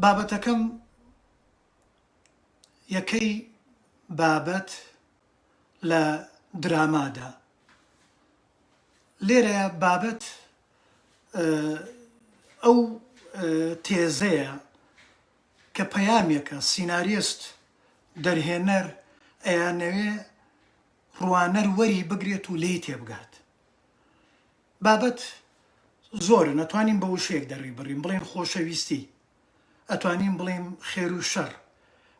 بابەتەکەم یەکەی بابەت لە درامادا لێرەیە بابەت ئەو تێزەیە کە پەیامێکە سیناریست دەرهێنەر ئەیانەوێ ڕوانەر وەری بگرێت و لێی تێبگات. بابەت زۆرە، نەتوانین بە وشەیەک دەڕی بڕین، بڵێن خۆشەویستی، ئەتوانین بڵێن خێر و شەڕ،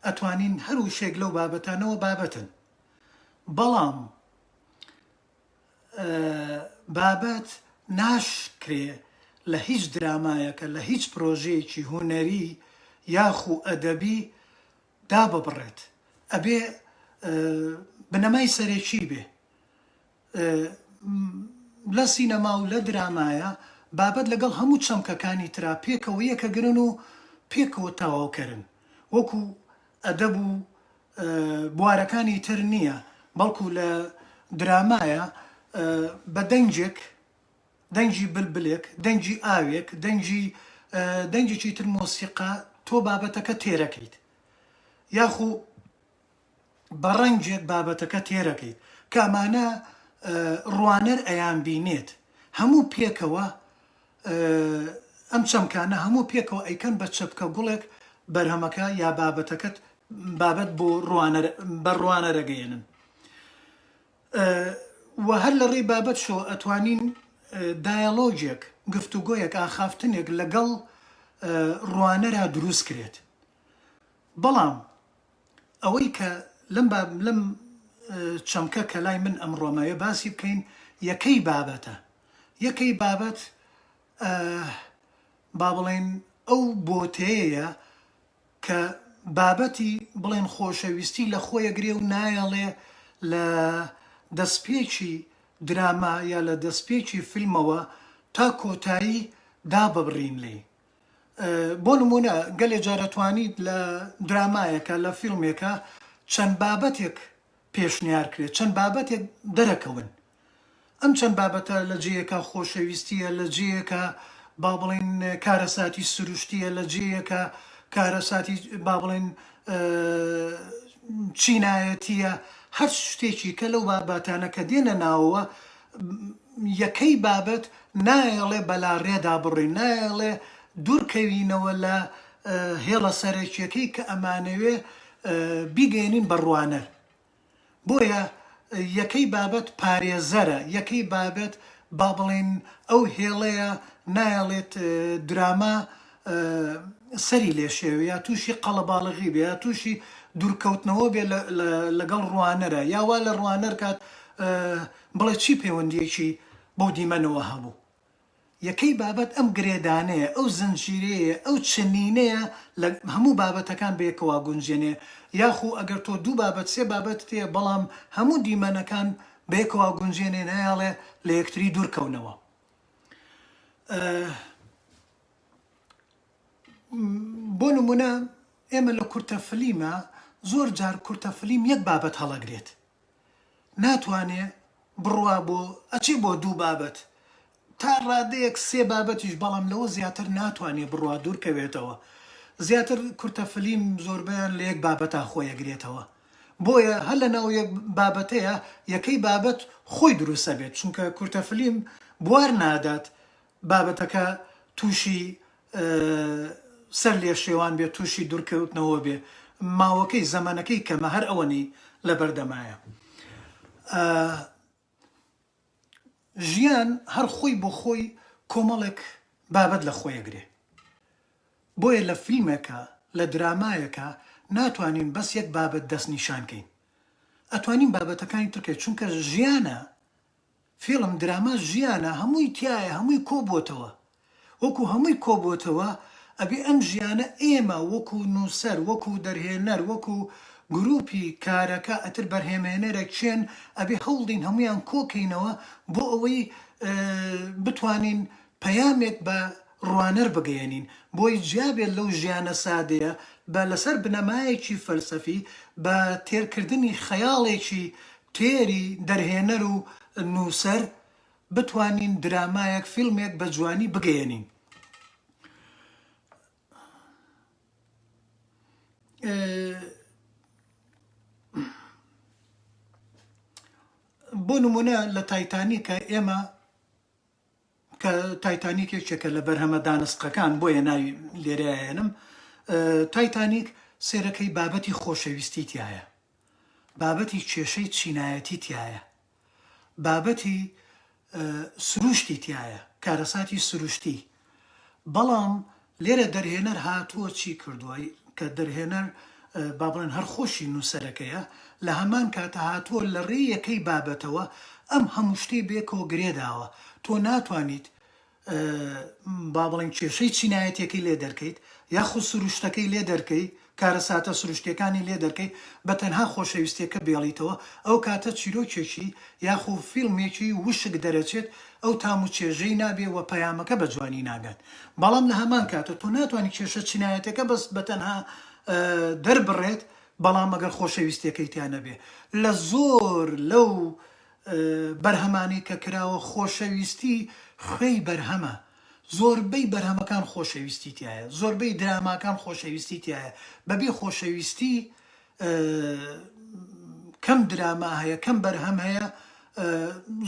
ئەتوانین هەر وشێک لەو بابەتانەوە بابەتن. بەڵام بابەت ناشکرێ لە هیچ درامایەکە لە هیچ پرۆژەیەکی هونەری یاخو ئەدەبی داببڕێت، ئەبێ بنەمای سەرێکی بێ. لە سینەما و لە درامایە بابەت لەگەڵ هەموو چەمکەکانی ترا پێکەوە یەکەگرن و پێکەوە تەواوکەرن، وەکو ئەدەب و بوارەکانی تر نییە، بەڵکو لە درامایە بە دەنجێک، دەنجی بلبلێک، دەنجی ئاوێک، دەنجێکی تر مۆسیقا تۆ بابەتەکە تێرەکەیت، یاخو بە ڕەنجێک بابەتەکە تێرەکەیت کە ئەمانە ڕوانەر ئەیان بینێت. هەموو پێکەوە ئەم چەمکانە هەموو پێکەوە ئەیکەن بە چەپکە گوڵێک بەرهەمەکە یا بابەتەکەت بابەت بۆ بە ڕوانەرەگەێنن. و هەر لە ڕێی بابەت شۆ ئەتوانین دایەلۆجێک، گفتوگۆیەک، ئاخافتنێک لەگەڵ ڕوانەرە دروست کرێت. بەڵام ئەوەی کە لەم چەمکە کە لای من ئەمڕۆمەوێ باسی بکەین یەکەی بابەتە. یەکەی بابەت با بڵێن ئەو بۆتەیە کە بابەتی بڵێن خۆشەویستی لە خۆیەگرێ و نایەڵێ لە دەستپێکی دراما یا لە دەستپێکی فیلمەوە تا کۆتایی داببڕین لێ. بۆ نمونە گەلێ جارەتوانیت لە درامایەکە لە فیلمێکە چەند بابەتێک پێشنیار کرێت، چەند بابەتێک دەرەکەون. ئەم چەند بابەتە لە جێیەکە خۆشەویستیە، لە جێیەکە با بڵێن کارەساتی سروشتیە، لە جێیەکە کارەساتی با بڵێن چینایەتیە، هەر شتێکی کە لەو بابەتانە کە دێنە ناوەوە یەکەی بابەت نایەڵێ بەلاڕێدا بڕین، نایەڵێ دوورکەوینەوە لە هێڵە سەرەکیەکەی کە ئەمانەوێ بیگەێنین بە ڕوانەر. بۆیە یەکەی بابەت پارێزەرە، یەکەی بابەت با بڵێن ئەو هێڵەیە نایەڵێت دراما سەری لێشێوە یا تووشی قەڵەباڵغی بێ یا تووشی دوورکەوتنەوە بێ لەگەڵ ڕوانەرە، یاوا لە ڕوانەر کات بڵێ چی پەیوەندیەکی بۆ دیمەنەوە هەبوو. یەکەی بابەت ئەم گرێدانەیە، ئەو زنجیرەیە، ئەو چنینەیە لە هەموو بابەتەکان بەیەکەوە گونجێنێ، یاخو ئەگەر تۆ دوو بابەت سێ بابەت تێ بەڵام هەموو دیمەنەکان بەیەکەوە گونجێنێ، نایاڵێ لە یەکتری دوورکەونەوە. بۆ نمونە ئێمە لە کورتە فلیمە زۆر جار کورتە فلیم یەک بابەت هەڵەگرێت، ناتوانێ بڕوا بۆ ئەچێ بۆ دوو بابەت تا ڕادەیەک سێ بابەتیش، بەڵام لەوە زیاتر ناتوانێ بڕوا دوورکەوێتەوە. زیاتر کورتە فلیم زۆربیان لە یەک بابەتە خۆیەگرێتەوە. بۆیە هەر لە ناو یەک بابەتەیە یەکەی بابەت خۆی دروستە بێت، چونکە کورتە فلیم بوار نادات بابەتەکە تووشی سەر لێ شێوان بێت، تووشی دوورکەوتنەوە بێ، ماوەکەی زەمانەکەی کەمە، هەر ئەوەنی لە بەردەمایە. ژیان هەر خۆی بۆ خۆی کۆمەڵێک بابەت لە خۆیەگرێ. بۆیە لە فیلمێکە لە درامایەکە ناتوانین بەس یەک بابەت دەست نیشانکەین، ئەتوانین بابەتەکانی ترکێت، چونکە ژیانە، فیلم دراما ژیانە، هەمووی تایە، هەمووی کۆبووتەوە. وەکو هەمووی کۆبووتەوە ئەبێ ئەم ژیانە ئێمە وەکو نووسەر، وەکو دەرهێنەر، وەکو گروپی کارەکە ئەتر بەرهێمێنەرێک چێن، ئەبێ هەوڵدین هەمویان کۆکەینەوە بۆ ئەوەی بتوانین پەیامێک بە ڕوانەر بگەێنین، بۆی جیابێت لەو ژیانە سادەیە بە لەسەر بنەمایەکی فەلسەفی، بە تێرکردنی خەیاڵێکی تێری دەرهێنەر و نووسەر بتوانین درامایەک، فیلمێک بە جوانی بگەێنین. بۆ نمونە لە تایتانیکە ئێمە کە تایتانیکێکێکە لە بەرهەمە دانسقەکان بۆیە ناوی لێرەیەنم تایتانیک سێرەکەی بابەتی خۆشەویستی تایە، بابەتی کێشەی چینایەتی تایە، بابەتی سروشتی تایە، کارەساتی سروشتی. بەڵام لێرە دەرهێنەر هاتووە چی کردووە کە دەرهێنەر با بڵێن هەر خۆشی نووسەرەکەیە لە هەمان کاتە هاتووە لە ڕێی یەکەی بابەتەوە ئەم هەموو شتەی بێکەوە گرێداوە. تۆ ناتوانیت با بڵێن کێشەی چینایەتەکەی لێ دەرکەیت یاخود سروشتەکەی لێ دەرکەی، کارەساتە سروشتەکانی لێ دەرکەی بە تەنها خۆشەویستیەکە بێڵیتەوە، ئەو کاتە چیرۆکێکی یاخود فیلمێکی وشک دەرەچێت ئەو تام و چێژەی نابێ و پەیامەکە بە جوانی ناگات. بەڵام لە هەمان کاتە تۆ ناتوانانی کێشە چینایەتەکە بەس بە تەنها دەربڕێت، بەڵام ئەگەر خۆشەویستیەکەی تیانە بێ. لە زۆر لەو بەرهەمانی کە کراوە خۆشەویستی خوێی بەرهەمە، زۆربەی بەرهەمەکان خۆشەویستی تایە، زۆربەی دراماکان خۆشەویستی تایە. بەبێ خۆشەویستی کەم دراما هەیە، کەم بەرهەم هەیە،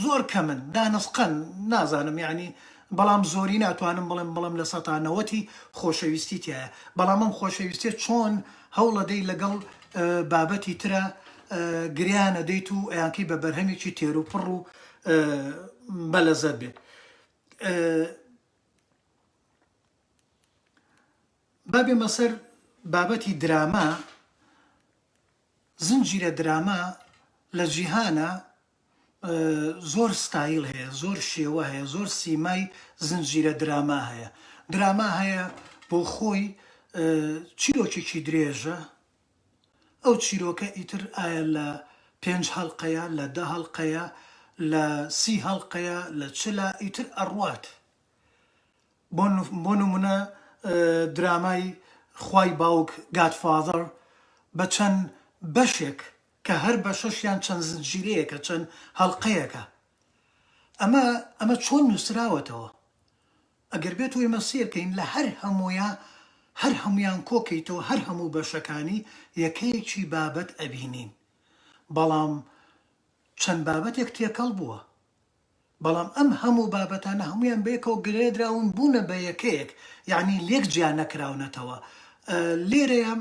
زۆر کەمن دانسقەن نازانم یعنی، بەڵام زۆری ناتوانم بڵم لە سەتانەوەتی خۆشەویستی تایە. بەڵام ئەم خۆشەویستیە چۆن هەوڵەدەی لەگەڵ بابەتی ترە گریانە دەیت و ئەیانکەی بە بەرهەمێکی تێر و پڕ و بەلەزەت بێت. بابێمە سەر بابەتی دراما. زنجیرە دراما لە جیهانە زۆر ستایل هەیە، زۆر شێوە هەیە، زۆر سیمای زنجیرە دراما هەیە. دراما هەیە بۆ خۆی چیرۆکێکی درێژە، ئەو چیرۆکە ئیتر ئایا لە 5 هەڵقەیە، لە 10 هەڵقەیە، لە 30 هەڵقەیە، لە چلا ئیتر ئەڕوات. بۆ نمونە درامای خوای باوک گادفادر بە چەند بەشێک کە هەر بەشەشیان چەند زنجیرەیەکە، چەند هەڵقەیەکە. ئەمە چۆن نووسراوەتەوە؟ ئەگەر بێت و ئێمە سێرکەین لە هەر هەمویان کۆکەیتەوە، هەر هەموو بەشەکانی یەکەیەکی بابەت ئەبینین، بەڵام چەند بابەتێک تێکەڵ بووە، بەڵام ئەم هەموو بابەتانە هەمویان بەیەکەوە گرێدراون بوونە بە یەکەیەک، یعنی لێک جیا نەکراونەتەوە. لێرەیە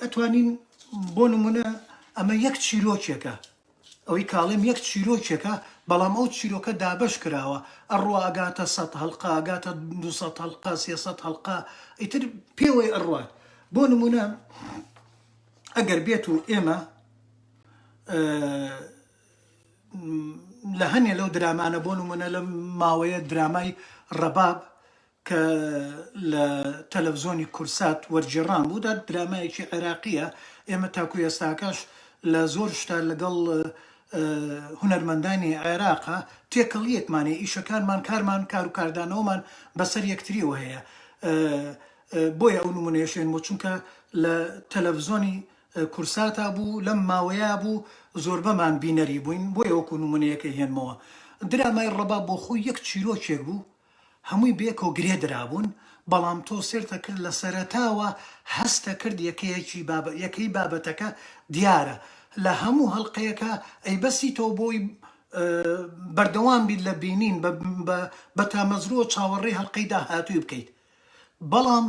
ئەتوانین بۆ نمونە ئەمە یەک چیرۆکێکە، ئەوەی کاڵێم یەک چیرۆکێکە، بەڵام ئەو چیرۆکە دابش کراوە، ئەڕوا ئەگاتە 100 هەڵقا، ئەگاتە 200 هەڵقا، 300 هەڵقا، ئیتر پێوەی ئەڕوات. بۆ نمونە ئەگەر بێت و ئێمە لە هەنێ لەو درامانە بۆ نمونە لە ماوەیە درامای ڕەباب کە لە تەلەڤزۆنی کورسات وەرجێڕان بوو، درامایەکی عێراقیە. ئێمە تاکو ئێستاکەش لە زۆر شتا لەگەڵ هونەرمەندانی عێراقە تێکەڵیەکمانێ، ئیشەکانمان، کارمان، کار و کاردانەوەمان بەسەر یەکتریەوە هەیە. بۆیە ئەو نمونەیەشێن بۆ چونکە لە تەلەڤزۆنی کورساتا بوو، لەم ماوەیە بوو، زۆربەمان بینەری بووین، بۆیە وەکو نمونەیەکە هێنمەوە. درامای ڕەباب بۆ خۆی یەک چیرۆکێک بوو، هەمووی بێکەوە گرێدرابوون، بەڵام تۆ سێرتە کرد لە سەرەتاوە هەستە کرد یەکەی بابەتەکە دیارە. لە هەموو هەڵقەیەکە ئەی بەسی تۆ بۆی بەردەوام بیت لە بینین بە تامەزرووە چاوەڕێی هەڵقەی داهاتووی بکەیت، بەڵام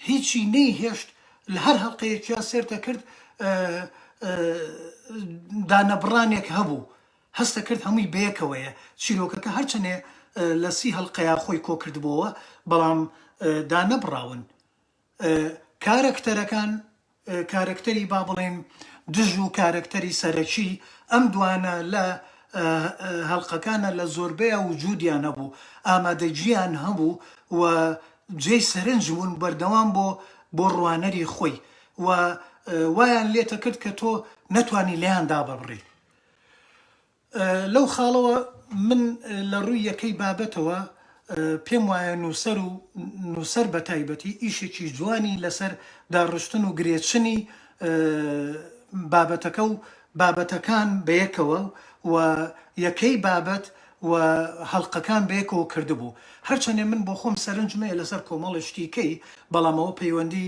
هیچی نەیهێشت. لە هەر هەڵقەیەکیا سێرتە کرد دانەبڕانێک هەبوو، هەستە کرد هەمووی بەیەکەوەیە. چیرۆکەکە هەرچەنێ لە 30 هەڵقەیە خۆی کۆ کردبەوە، بەڵام دانەبڕاون. کارەکتەرەکان، کارەکتەری با بڵێن دژ و کارەکتەری سەرەکی، ئەم دوانە لە هەڵقەکانە لە زۆربەیە وجودیان هەبوو، ئامادەجیان هەبوو و جێی سەرنج بوون بەردەوام بۆ ڕوانەری خۆی، و وایان لێتە کرد کە تۆ نەتوانی لێیان دابڕێ. لەو خاڵەوە من لە ڕووی یەکەی بابەتەوە پێم وایە نووسەر بە تایبەتی ئیشێکی جوانی لەسەر داڕشتن و گرێچنی بابەتەکە و بابەتەکان بەیەکەوە و یەکەی بابەت و هەڵقەکان بەیەکەوە کردبوو. هەرچەندێ من بۆ خۆم سەرنجمەیە لەسەر کۆمەڵی شتیکەی، بەڵام ئەوە پەیوەندی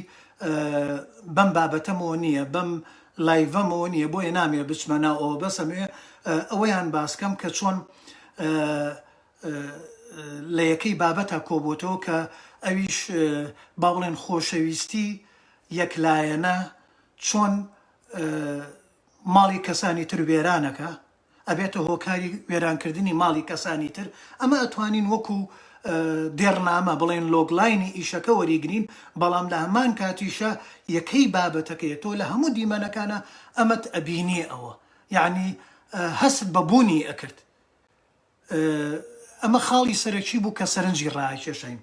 بەم بابەتەمەوە نییە بەم لایڤەمەوە نییە بۆیە نامێ بچمەناوەوە بەسەمێ ئەوەیان باسکەم کە چۆن لە یەکەی بابەتە کۆبووتەوە کە ئەویش با بڵێن خۆشەویستی یەکلایەنە چۆن ماڵی کەسانی تر وێرانەکە ئەبێتە هۆکاری وێرانکردنی ماڵی کەسانی تر ئەمە ئەتوانین وەکو دێڕنامە بڵێن لۆگلاینی ئیشەکە وەریگرین بەڵام لە هەمان کاتیشە یەکەی بابەتەکەیە تۆ لە هەموو دیمەنەکانە ئەمەت ئەبینی ئەوە یعنی هەست بەبوونی ئەکرد ئەمە خاڵی سەرەکی بوو کە سەرنجی ڕاکێشین